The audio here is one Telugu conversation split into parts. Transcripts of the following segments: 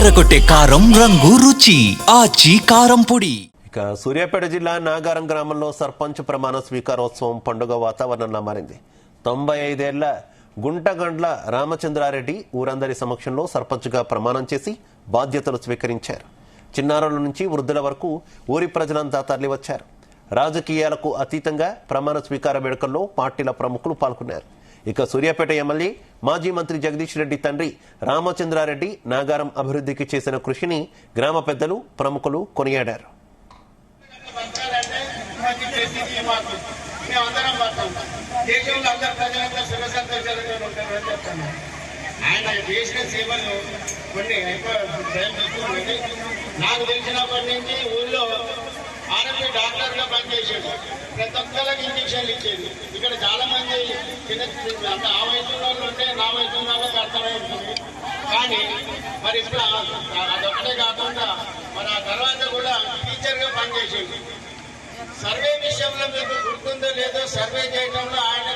ఎర్రగొట్టే కారం రంగు రుచి ఆచి కారం పొడి. ఇక సూర్యాపేట జిల్లా నాగారం గ్రామంలో సర్పంచ్ ప్రమాణ స్వీకారోత్సవం పండుగ వాతావరణంలో మారింది. 95 ఏళ్ల గుంటగండ్ల రామచంద్రారెడ్డి ఊరందరి సమక్షంలో సర్పంచ్గా ప్రమాణం చేసి బాధ్యతలు స్వీకరించారు. చిన్నారుల నుంచి వృద్ధుల వరకు ఊరి ప్రజలంతా తరలివచ్చారు. రాజకీయాలకు అతీతంగా ప్రమాణ స్వీకార వేడుకల్లో పార్టీల ప్రముఖులు పాల్గొన్నారు. ఇక సూర్యాపేట ఎమ్మెల్యే మాజీ మంత్రి జగదీష్ రెడ్డి తండ్రి రామచంద్రారెడ్డి నాగారం అభివృద్ధికి చేసిన కృషిని గ్రామ పెద్దలు ప్రముఖులు కొనియాడారు. నాకు తెలిసినప్పటి నుంచి ఊళ్ళో ఆర్ఎంపీ డాక్టర్గా పనిచేసేది, ప్రతి ఒక్కరికి ఇంజక్షన్లు ఇచ్చేది. ఇక్కడ చాలా మంది చిన్న ఆ వయసు వాళ్ళు ఉంటే నా వయసు వాళ్ళకి అర్థమవుతుంది. కానీ మరి ఇప్పుడు అదొక్కటే కాకుండా మరి ఆ తర్వాత కూడా టీచర్గా పనిచేసేది. సర్వే విషయంలో మీకు గుర్తుందో లేదో, సర్వే చేయడంలో ఆయన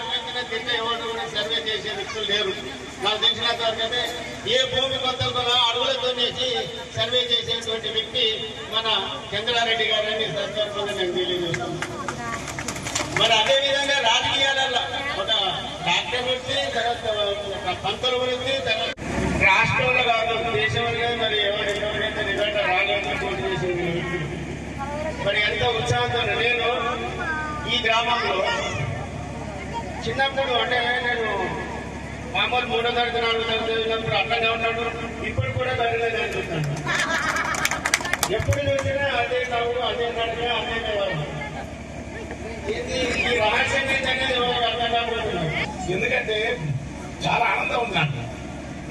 తిన్న ఎవరు కూడా సర్వే చేసే వ్యక్తులు లేరు. నాకు తెలిసినంత వరకు అయితే ఏ భూమి మొత్తం కూడా అడుగులతో సర్వే చేసేటువంటి వ్యక్తి మన చంద్రారెడ్డి గారని సందర్భంగా నేను తెలియజేస్తాను. మరి అదేవిధంగా రాజకీయాలలో ఒక డాక్టర్ వృత్తి, తర్వాత పంతుల వృత్తి, రాష్ట్రంలో కాదు దేశంలో మరి ఎవరైతే నిజంగా రాజకీయ పోటీ చేసేది మరి ఎంత ఉత్సాహంతో. నేను ఈ గ్రామంలో చిన్నప్పుడు అంటే నేను మామూలు 3వ తరగతి 4వ తరగతి చదివినప్పుడు అట్లానే ఉన్నాడు. ఇప్పుడు కూడా దగ్గర చదువుతాను. ఎప్పుడు చూసినా అదే నవ్వు, అదే నడక, అదే ఈ రహస్యం ఏంటనేది ఎవరికి అర్థం కాకపోతున్నాను. ఎందుకంటే చాలా ఆనందం ఉంది నాకు.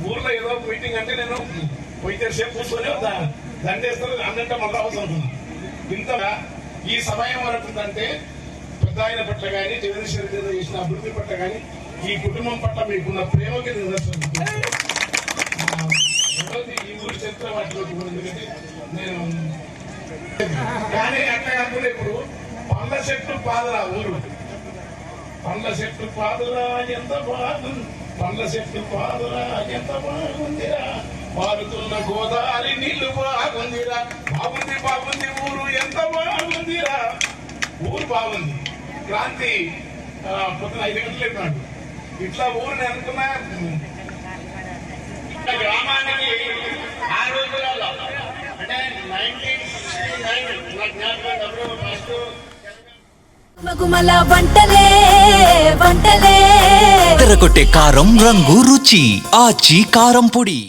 ఊర్లో ఏదో మీటింగ్ అంటే నేను పోయితే సేపు కూర్చొని దండేస్తారు అన్నంటే మళ్ళీ అవసరం. ఇంతగా ఈ సమయం వరకు ఉందంటే పెద్ద ఆయన పట్ల కానీ జగదీష్ రెడ్డి చేసిన అభివృద్ధి పట్ల కానీ ఈ కుటుంబం పట్ల మీకున్న ప్రేమకి నిదర్శనం. ఈ ఊరి చరిత్ర వాటిలో ఎందుకంటే నేను కానీ అట్లా కాకుండా ఇప్పుడు పండ్ల చెట్టు పాదరా ఊరు, పండ్ల చెట్టు పాదరా ఎంత బాగుంది, పండ్ల చెట్టు పాదరా ఎంత బాగుందిరా, పారుతున్న గోదావరి నీళ్లు బాగుందిరా, బాగుంది బాగుంది ఊరు ఎంత బాగుందిరా, ఊరు బాగుంది. క్రాంతి పొద్దున 5 గంటలు చెప్పినాడు. ఇట్లా ఊరిని అనుకున్నా గ్రామానికి ఆ రోజులలో అంటే 1969 ఫస్ట్ వంటలే వంటలే ఎర్రగొట్టే కారం రంగు రుచి ఆచి కారం పొడి.